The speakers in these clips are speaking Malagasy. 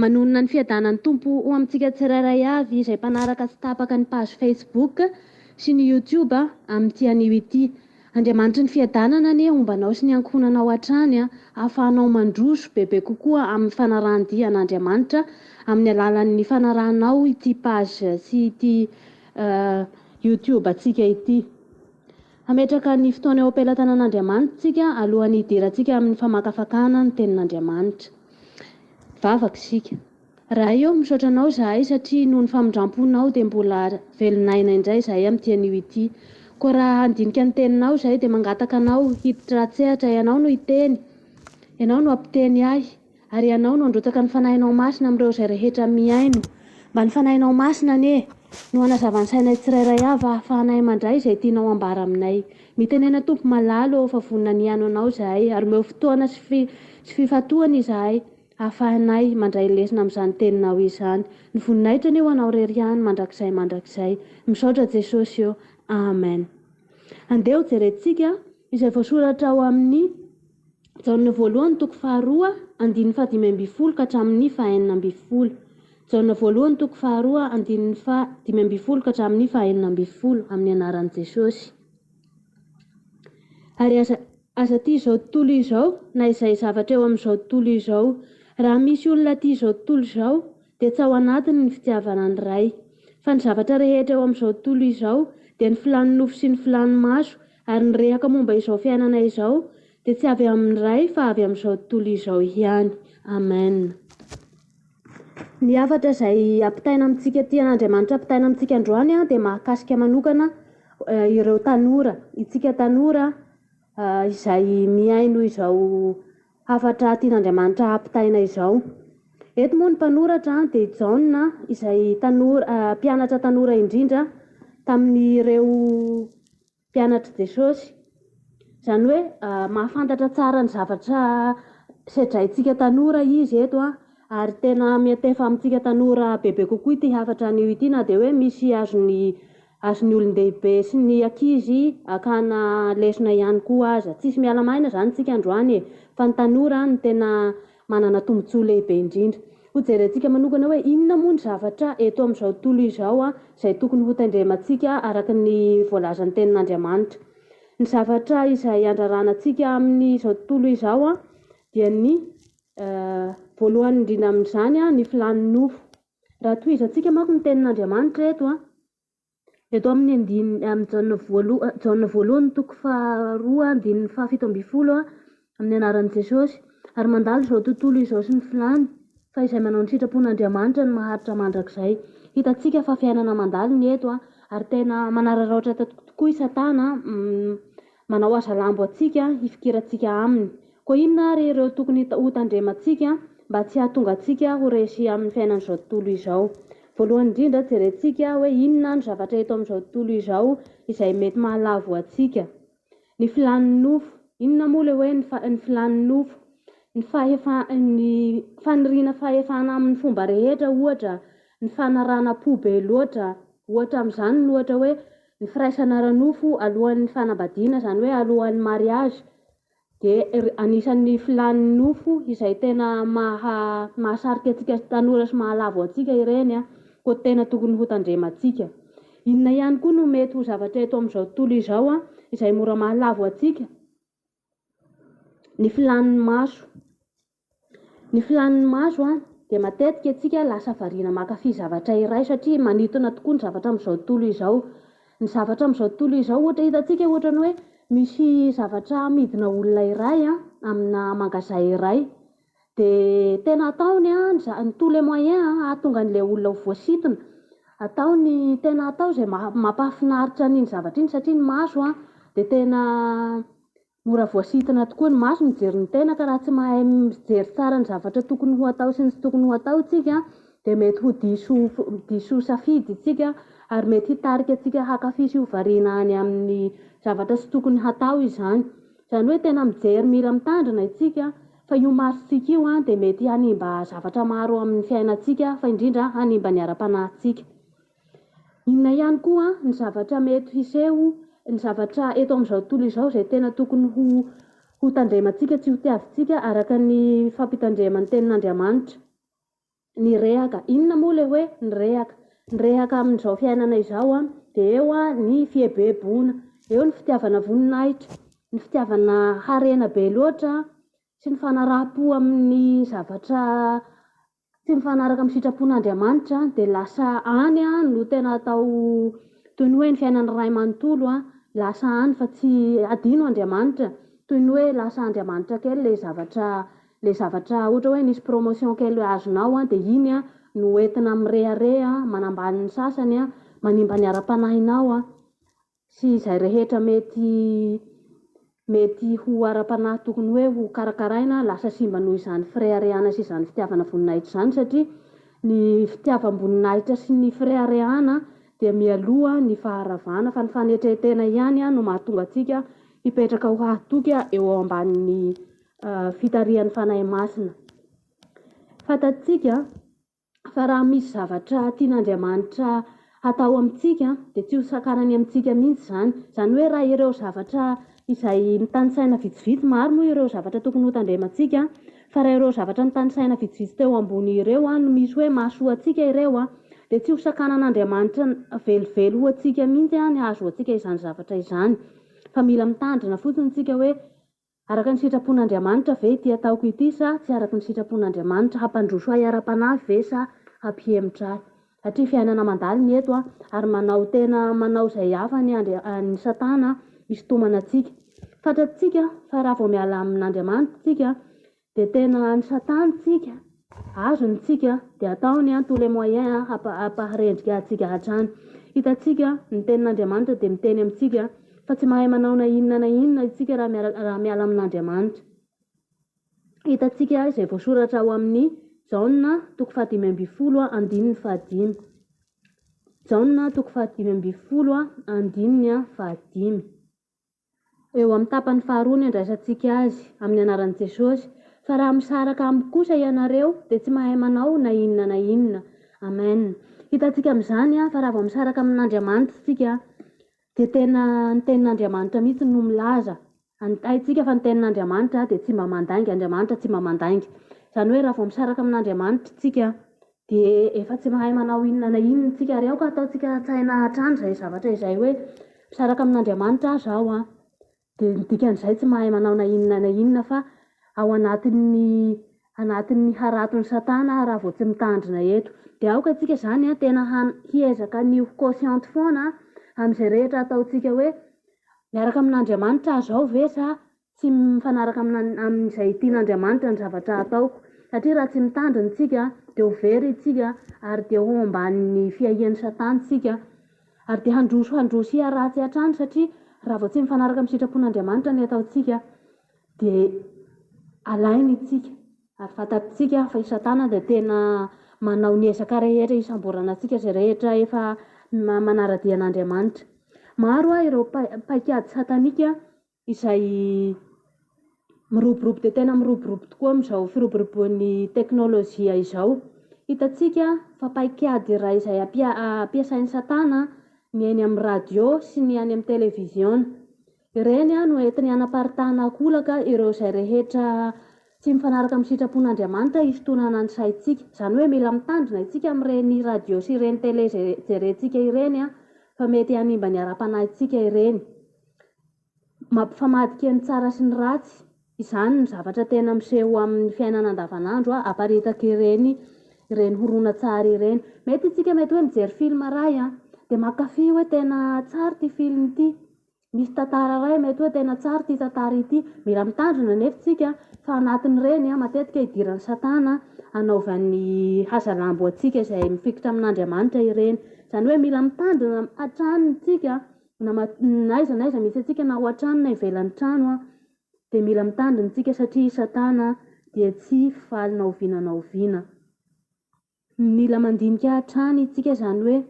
manonona ny fiadanan'ny tompo ho amintsika tsirairay avy izay mpanaraka sy tapaka ny page Facebook sy ny YouTube amin'ity anio ity. Andriamanitra ny fiadanana anie ombanao sy ny ankohonanao hatrany ahafahanao mandroso bebe kokoa amin'ny fanarahan-dia an'Andriamanitra amin'ny alalan'ny fanarahanao ity page sy ity YouTube atsika ity. Hametraka ny fotoana eo am-pelatanan'Andriamanitra tsika alohan'ny hidirantsika amin'ny famakafakana ny tenin'Andriamanitra. Vavaka isika. Raha eo misaotra anao zahay satria noho ny famindramponao dia mbola velonaina indray zahay amin'ity anio ity. Koa raha handinika ny teninao zahay dia mangataka anao hiditra tsehatra ianao no hiteny, ianao no ampiteny ahy, ary ianao no androtsaka ny fanahinao masina amin'ireo izay rehetra miaino. Mba ny fanahinao masina anie no hanazava ny sainay tsirairay avy ahafahanay mandray izay tianao ambara aminay. Mitenena tompo malalo fa vonona ny ano anao zahay ary meo fotoana sy fifatoana izahay ahafahanay mandray lesona amin'izany teninao izany. Ny voninahitra anie ho anao reriany mandrakizay. Misaotra Jesosy eo. Amen. Andeha jerentsika izay voasoratra ao amin'ny Jaona voalohany toko 2 andininy 15 ka hatramin'ny 19. Jaona voalohany toko 2 andininy 15 ka hatramin'ny 19 amin'ny anaran'i Jesosy. Ary asa tia izao tontolo izao na izay zavatra eo amin'izao tontolo izao, raha misy olona tia izao tontolo izao dia tsy ao anatiny ny fitiavana ny ray. Fa ny zavatra rehetra eo amin'izao tontolo izao dia ny filan'ny nofo sy ny filan'ny maso, ary ny rehaka momba izao fiainana izao dia tsy avy amin'ny ray fa avy amin'izao tontolo izao ihany. Amen. Ny hafatra izay ampitaina amintsika ity an'Andriamanitra ampitaina amintsika androany dia mahakasika manokana ireo tanora. Itsika tanora izay miaino izao hafatra tian'Andriamanitra ampitaina izao. Eto moa ny mpanoratra dia Jaona izay mpianatra tanora indrindra tamin'ireo mpianatra Jesosy. Izany hoe mahafantatra tsara ny zavatra sedraintsika tanora izy eto ary tena miantefa amintsika tanora bebe kokoa ity hafatra anio ity, na dia hoe misy azony olon-dehibe sy ny ankizy akana lesona ihany koa aza. Tsisy miala maina zany tsika androany fa ny tanora ny tena manana tombotsoa lehibe indrindra. Ho jerentsika manokana hoe inona moa ny zavatra eto amin'izao tontolo izao izay tokony ho tandremantsika araka ny voalazan'ny tenin'Andriamanitra. Ny zavatra izay andrarana antsika amin'izao tontolo izao dia ny voalohany indrindra amin'izany ny filan'ny nofo. Raha tohizantsika manko ny tenin'Andriamanitra eto amin'ny Jaona voalohany toko 2 andininy 17 amin'ny anaran'i Jesosy, ary mandalo izao tontolo izao sy ny filany fa izay manao ny sitrapon'Andriamanitra ny maharitra mandrakizay. Hitantsika fa fiainana mandalo ny eto ary tena manararaotra tokoa i Satana manao asa lambo atsika hifikirantsika aminy. Koa inona ary ireo tokony ho tandremantsika mba tsy hahatonga antsika ho resy amin'ny fiainan'izao tontolo izao. Voalohany indrindra jerentsika hoe inona ny zavatra eto amin'izao tontolo izao izay mety mahalavo antsika. Ny filan'ny nofo. Inona moa le hoe ny filan'ny nofo? Ny faniriana fahefana amin'ny fomba rehetra, ohatra ny fanarana po be loatra, ohatra amin'izany ny ohatra hoe ny firaisana ara-nofo alohan'ny fanambadiana, izany hoe alohan'ny mariazy, dia anisan'ny filan'ny nofo izay tena mahasarika antsika tanora sy mahalavo antsika ireny koa tena tokony ho tandremantsika. Inona ihany koa no mety ho zavatra eto amin'izao tontolo izao izay mora mahalavo antsika? Ny filan'ny maso. Ny filan'ny maso dia matetika antsika lasa variana mankafy zavatra iray satria manintona tokoa ny zavatra amin'izao tontolo izao. Ny zavatra amin'izao tontolo izao ohatra hitantsika ohatra ny hoe misy zavatra amidina olona iray amina magazay iray, dia tena ataony ny tous les moyens ahatonga an'ilay olona ho voasintona. Ataony tena atao izay mampahafinaritra an'iny zavatra iny satria ny maso dia tena mora voasintona tokoa ny maso mijery ny tena, ka raha tsy mahay mijery tsara ny zavatra tokony ho atao sy ny tsy tokony ho atao tsika dia mety ho diso safidy tsika ary mety hitarika antsika hankafy sy ho variana any amin'ny zavatra tsy tokony hatao izany. Izany hoe tena mijery mila mitandrina isika fa io masontsika io dia mety hanimba zavatra maro amin'ny fiainantsika fa indrindra hanimba ny ara-panahintsika. Inona ihany koa ny zavatra mety hiseho, ny zavatra eto amin'izao tontolo izao izay tena tokony ho tandremantsika tsy ho tiavintsika araka ny fampitandreman'ny tenin'Andriamanitra. ny rehaka. Inona moa le hoe ny rehaka amin'izao fiainana izao dia eo ny fiebebona, eo ny fitiavana voninahitra, ny fitiavana harena be loatra sy ny fanaraha-po amin'ny zavatra tsy mifanaraka amin'ny sitrapon'Andriamanitra dia lasa any no tena atao toy ny hoe ny fiainan'ny ray manontolo lasa any fa tsy adino Andriamanitra, toy ny hoe lasa Andriamanitra kely le zavatra ohatra hoe nisy promotion kely azonao dia iny no entina mirehareha manambany ny sasany manimba ny ara-panahinao sy izay rehetra mety ho ara-panahy tokony hoe ho karakaraina lasa simba noho izany firehariana sy izany fitiavana voninahitra izany, satria ny fitiavam-boninahitra sy ny firehariana dia mialoha ny faharavana fa ny fanetretena ihany no mahatonga antsika hipetraka ho hahatoky eo ambanin'ny fitarihan'ny fanahy masina. Fantatsika fa raha misy zavatra tian'Andriamanitra atao amintsika dia tsy ho sakanany amintsika mihitsy izany hoe raha ireo zavatra izay nitanisaina vitsivitsy, maro moa ireo zavatra tokony ho tandremantsika, fa raha ireo zavatra nitanisaina vitsivitsy teo ambony ireo no misy hoe mahasoa antsika ireo dia tsy ho sakanan'Andriamanitra velively ho antsika mihitsy ny hahazo antsika izany zavatra izany, fa mila mitandrina fotsiny tsika hoe araka ny sitrapon'Andriamanitra ve ity ataoko ity sa tsy araka ny sitrapon'Andriamanitra, hampandroso ahy ara-panahy ve sa hampihemitra ahy, satria fiainana mandalo ny eto ary manao izay hafany ny Satana hisintomana antsika. Fantatsika fa raha vao miala amin'Andriamanitra tsika dia tena ny Satana tsika azony tsika dia ataony tous les moyens hampaharendrika antsika hatrany. Hitantsika ny tenin'Andriamanitra dia miteny amintsika fa tsy mahay manao na inona isika raha miala amin'Andriamanitra. Hitantsika izay voasoratra ao amin'ny Jaona 5:15. Jaona 5:15. Eo amin'ny tapany faharoa ny andraisantsika azy amin'ny anaran'i Jesosy, fa raha misaraka amiko kosa ianareo dia tsy mahay manao na inona. Amen. Hitantsika amin'izany fa raha vao misaraka amin'Andriamanitra tsika dia tena ny tenin'Andriamanitra mihitsy no milaza. Haintsika fa ny tenin'Andriamanitra dia tsy mba mandainga, Andriamanitra tsy mba mandainga. Izany hoe raha vao misaraka amin'Andriamanitra tsika dia efa tsy mahay manao inona tsika, ary aoka ataontsika tsaina hatrany izay zavatra izay hoe misaraka amin'Andriamanitra zaho dia ny dikan'izay tsy mahay manao na inona fa ao anatin'ny haraton'ny Satana raha vao tsy mitandrina eto. Dia aoka tsika izany tena hiezaka ny ho consciente foana amin'izay rehetra ataontsika hoe miaraka amin'Andriamanitra zaho ve sa tsy mifanaraka amin'izay tian'Andriamanitra ny zavatra ataoko, satria raha tsy mitandrina tsika dia ho very tsika ary dia ho ambanin'ny fiahian'ny Satana tsika ary dia handroso hiaratsy hatrany, satria raha vao tsy mifanaraka amin'ny sitrapon'Andriamanitra ny ataontsika dia alainy tsika. Ary fantatsika fa i Satana dia tena manao ny ezaka rehetra hisamborana antsika izay rehetra efa manara-dia an'Andriamanitra. Maro ireo paikady satanika izay miroborobo dia tena miroborobo tokoa amin'izao firoboroboan'ny teknôlôjia izao. Hitantsika fa paikady iray izay ampiasain'ny Satana ny eny amin'ny radio sy ny any amin'ny televiziona. Ireny no entiny hanaparitahana akolaka ireo izay rehetra tsy mifanaraka amin'ny sitrapon'Andriamanitra hisintonana ny saintsika. Izany hoe mila mitandrina isika amin'ireny radio sy ireny tele izay jerentsika ireny fa mety hanimba ny ara-panahitsika ireny. Mampifamadika ny tsara sy ny ratsy, izany ny zavatra tena miseho amin'ny fiainana andavanandro aparitaka ireny horonan-tsary ireny. Mety isika mety hoe mijery film iray dia mankafy hoe tena tsara ity film ity, misy tantara iray mety hoe tena tsara ity tantara ity, mila mitandrina nefa tsika fa anatin'ireny matetika idiran'ny Satana hanaovan'ny hazalambo antsika izay mifikitra amin'Andriamanitra ireny. Izany hoe mila mitandrina hatrany tsika n'aiza misy antsika na ao an-trano na ivelan'ny trano dia mila mitandrina tsika satria Satana dia tsy faly na oviana. Mila mandinika hatrany tsika, izany hoe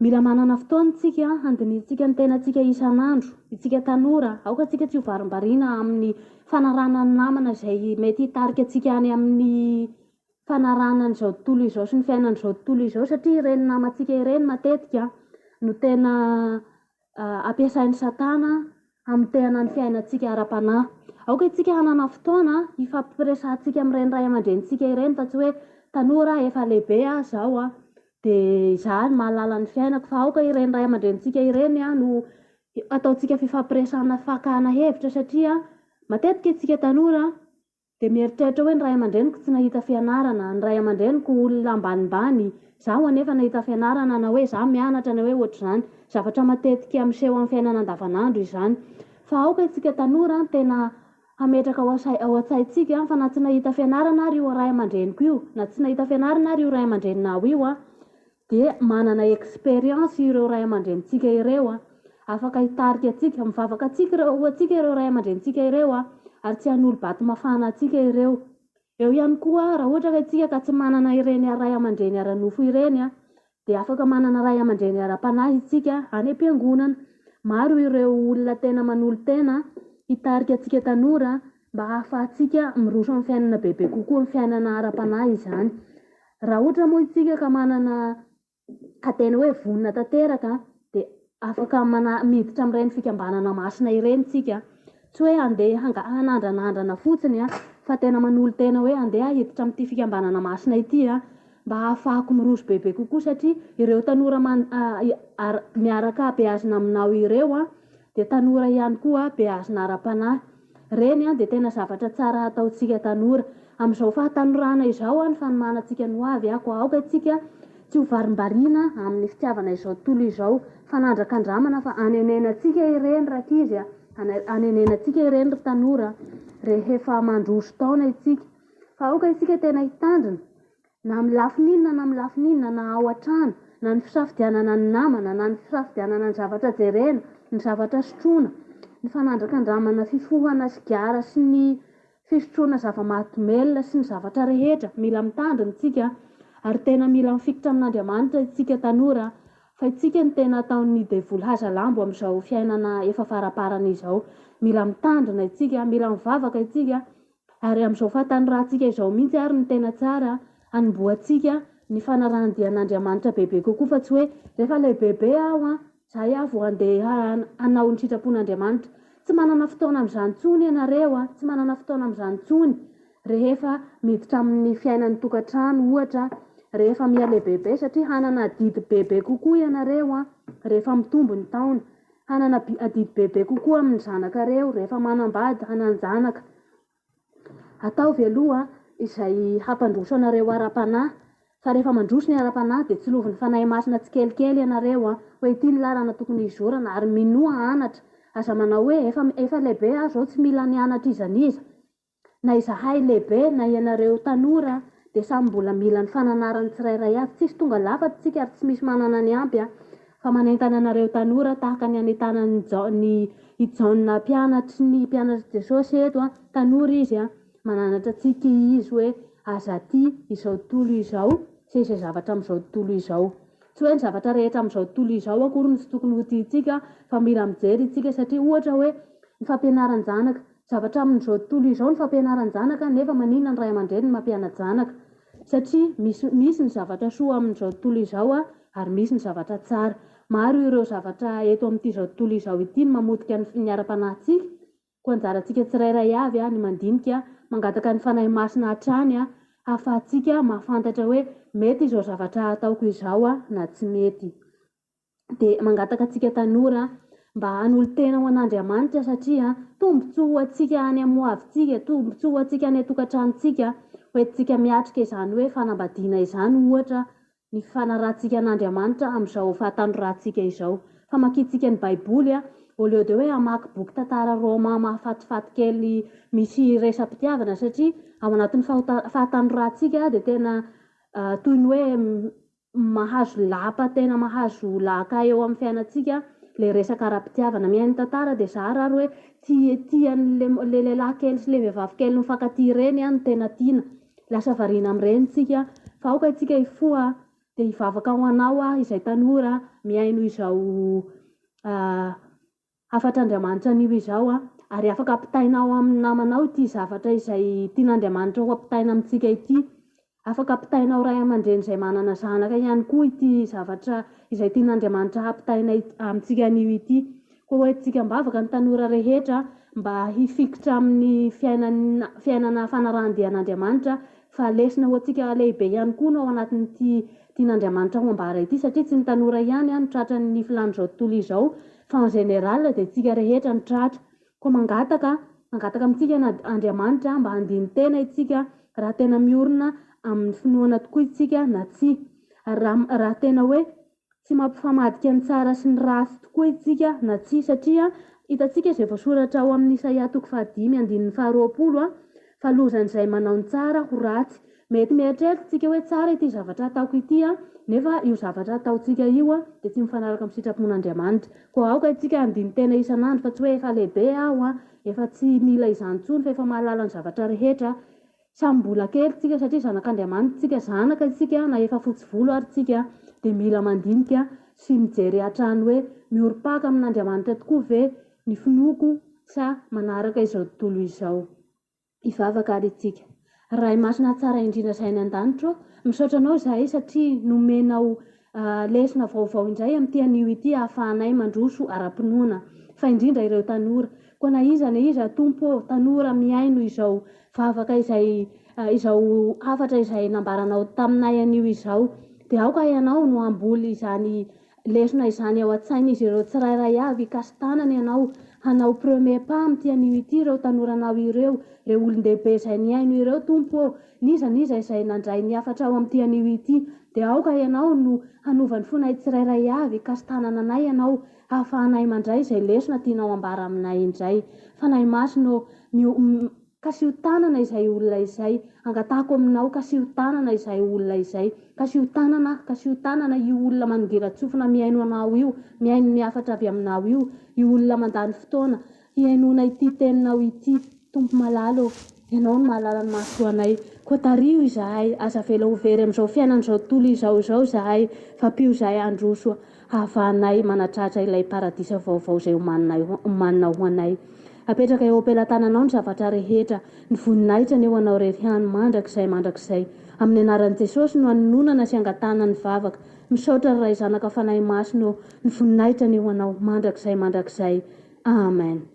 mila manana fotoana tsika handinintsika ny tenantsika isan'andro. Itsika tanora aoka tsika tsy ho varimbariana amin'ny fanarahana ny namana izay mety hitarika antsika any amin'ny fanaranan'izao tontolo izao sy ny fiainan'izao tontolo izao, satria ireny namantsika ireny matetika no tena ampiasain'ny Satana amitehana ny fiainantsika ara-panahy. Aoka isika hanana fotoana ifampiresahantsika amin'ireny ray aman-drenitsika ireny fa tsy hoe tanora efa lehibe zao dia izaho mahalala ny fiainako, fa aoka ireny ray aman-drenitsika ireny no ataontsika fifampiresahana fakana hevitra satria matetika isika tanora dia mieritreritra hoe ny ray aman-dreniko tsy nahita fianarana, ny ray aman-dreniko olona ambanimbany, izaho anefa nahita fianarana na hoe izaho mianatra na hoe ohatr'izany, zavatra matetika miseho amin'ny fiainana andavanandro izany. Fa aoka isika tanora tena hametraka ao an-tsaintsika fa na tsy nahita fianarana ary io ray aman-dreniko io, na tsy nahita fianarana ary io ray aman-dreninao io dia manana expérience ireo ray aman-drenitsika ireo afaka hitarika atsika, mivavaka atsika ireo ray aman-drenitsika ireo ary tsy hanolo-bato mafana atsika ireo. Eo ihany koa raha ohatra ka isika ka tsy manana ireny ray aman-dreny ara-nofo ireny dia afaka manana ray aman-dreny ara-panahy isika any am-piangonana. Maro ireo olona tena manolo tena hitarika atsika tanora mba ahafahantsika miroso amin'ny fiainana bebe kokoa, amin'ny fiainana ara-panahy izany. Raha ohatra moa isika ka manana tena hoe vonona tanteraka dia afaka miditra amin'ireny fikambanana masina ireny isika, tsy hoe handeha hanandranandrana fotsiny fa tena manolo tena hoe handeha hiditra amin'ity fikambanana masina ity mba ahafahako miroso bebe kokoa satria ireo tanora miaraka beazina aminao ireo dia tanora ihany koa beazina ara-panahy. Ireny dia tena zavatra tsara ataontsika tanora amin'izao fahatanorana izao ny fanomanantsika ny ho avy ko aoka isika tsy ho varimbariana amin'ny fitiavana izao tontolo izao, fanandrakandramana fa anenenantsika ireny rakizy anenenantsika ireny ry tanora rehefa mandroso taona isika. Fa aoka isika tena hitandrina na amin'ny lafininona na amin'ny lafininona na ao an-trano na ny fisafidianana ny namana na ny fisafidianana ny zavatra jerena, ny zavatra sotroina, ny fanandrakandramana fifohana sigara sy ny fisotroana zava-mahadomelina sy ny zavatra rehetra mila mitandrina isika ary tena mila mifikitra amin'Andriamanitra isika tanora fa isika ny tena ataon'ny devoly hazalambo amin'izao fiainana efa faraparana izao. Mila mitandrina isika, mila mivavaka isika ary amin'izao fahatanorantsika izao mihitsy ary ny tena tsara hanomboantsika ny fanarahandian'Andriamanitra bebe kokoa fa tsy hoe rehefa lehibebe aho zay vao handeha hanao ny sitrapon'Andriamanitra. Tsy manana fotoana amin'izany intsony ianareo tsy manana fotoana amin'izany intsony rehefa miditra amin'ny fiainan'ny tokantrano ohatra, rehefa miha lehibebe satria hanana didy bebe kokoa ianareo rehefa mitombo ny taona, hanana didy bebe kokoa amin'ny zanakareo rehefa manambady hanan-janaka. Ataovy aloha izay hampandroso anareo ara-panahy, fa rehefa mandroso ny ara-panahy dia tsy loviny fanahy masina tsikelikely ianareo hoe ity ny lalana tokony hizorana ary minoa anatra, aza manao hoe efa lehibe zao tsy mila ny anatra izaniza. Na izahay lehibe na ianareo tanora dia samy mbola mila ny fananarany tsirairay avy, tsisy tonga lafatra isika ary tsy misy manana ny ampy fa manentana anareo tanora tahaka ny anentana ny ijaonina mpianatry ny mpianatry Jesosy eto tanora izy mananatra antsika izy hoe aza ty izao tontolo izao sy izay zavatra amin'izao tontolo izao. Tsy hoe ny zavatra rehetra amin'izao tontolo izao akory no tsy tokony ho tiantsika fa mila mijery isika satria ohatra hoe ny fampianaran-janaka, zavatra amin'izao tontolo izao ny fampianaran-janaka nefa maninona ny ray aman-dreny ny mampiana-janaka satria misy ny zavatra soa amin'izao tontolo izao ary misy ny zavatra tsara. Maro ireo zavatra eto amin'ity zao tontolo izao ity ny mamotika ny ara-panahintsika, koa anjarantsika tsirairay avy ny mandinika mangataka ny fanahy masina hatrany ahafahantsika mahafantatra hoe mety izao zavatra ataoko izao na tsy mety. Dia mangataka antsika tanora mba hanolo tena ho an'Andriamanitra satria tombontsoa antsika any amin'ny hoavintsika, tombontsoa antsika any an-tokantranontsika hoentintsika miatrika izany hoe fanambadiana izany ohatra ny fanarahantsika an'Andriamanitra amin'izao fahatanorantsika izao. Famakiantsika ny baiboly au lieu de hoe hamaky boky tantara romain mahafatifaty kely misy resam-pitiavana satria ao anatin'ny fahatanorantsika dia tena toy ny hoe mahazo lapa, tena mahazo laka eo amin'ny fiainantsika le resaka ara-pitiavana. Mihaino tantara dia izaho rary hoe tian'le lehilahy kely sy le vehivavy kely mifankatia ireny no tena tiana, lasa variana amin'ireny isika fa aoka isika hifoha dia hivavaka ho anao izay tanora mihaino izao afatr'Andriamanitra anio izao ary afaka ampitainao amin'ny namanao ity zavatra izay tian'Andriamanitra ho ampitaina amintsika ity. Afaka ampitainao ray aman-dreny izay manana zanaka ihany koa ity zavatra izay tian'Andriamanitra ampitaina amintsika anio ity. Koa hoe tsika mbavaka ny tanora rehetra mba hifikitra amin'ny fiainana fanarahandian'Andriamanitra fa lesina ho antsika lehibe ihany koa no ao anatin'ity tian'Andriamanitra ho ambara ity satria tsy ny tanora ihany no tratra ny filan'izao tontolo izao fa en général dia tsika rehetra ny tratra. Koa mangataka amintsika Andriamanitra mba handiny tena itsika raha tena miorina amin'ny finoana tokoa itsika na tsia. Raha tena hoe tsy mampifamadika ny tsara sy ny ratsy tokoa itsika na tsia satria hitantsika izay voasoratra ao amin'ny Isaia 5:20 fa lozan'izay manao ny tsara ho ratsy. Mety mieritreritra hoe tsara ity zavatra ataoko ity nefa io zavatra ataontsika io dia tsy mifanaraka amin'ny sitrapon'Andriamanitra. Koa aoka itsika handiny tena isan'andro fa tsy hoe efa lehibe aho efa tsy mila izany intsony fa efa mahalala ny zavatra rehetra. Samy mbola kely tsika satria zanak'Andriamanitra tsika, zanaka tsika na efa fotsy volo ary tsika dia mila mandinika sy mijery hatrany hoe mihorim-paka amin'Andriamanitra tokoa ve ny finoako sa manaraka izao tontolo izao. Hivavaka ary itsika. Ray masina tsara indrindra sainy an-danitra, misaotra anao izahay satria nomenao lesona vaovao indray amin'ity anio ity ahafahanay mandroso ara-pinoana. Fa indrindra ireo tanora, koa na iza na iza tompo tanora miaino izao vavaka izao hafatra izay nambaranao taminay anio izao, dia aoka ianao no hamboly izany lesona izany ao an-tsain'izy ireo tsirairay avy kasy tanana ianao hanao premier pas amin'ity anio ity ireo tanoranao ireo olon-dehibe izay niaino ireo tompo niza izay nandray ny hafatra ao amin'ity anio ity, dia aoka ianao no hanovany fonay tsirairay avy kasy tanana anay ianao hahafahanay mandray izay lesona tianao ambara aminay indray. Fanahy masino kasio tanana izay olona izay, angatahako aminao kasio tanana izay olona izay, kasio tanana io olona manongira-tsofina miaino anao io, miaino ny hafatra avy aminao io olona mandany fotoana hiainona ity teninao ity. Tompo malalo, ianao no mahalala ny maso anay. Koa tario izahay, aza vela ho very amin'izao fiainan'izao tontolo izao izahay, fa pio izahay androso hahafahanay manatratra ilay paradisa vaovao izay homanina ho anay. Apetraka eo am-pelantananao ny zavatra rehetra, ny voninahitra ny eo anao rery hany mandrakizay. Amin'ny anaran'i Jesosy no hanononana sy angatana ny vavaka. Misaotra ray zanaka fanahy masino, ny voninahitra ny eo anao mandrakizay. Amen.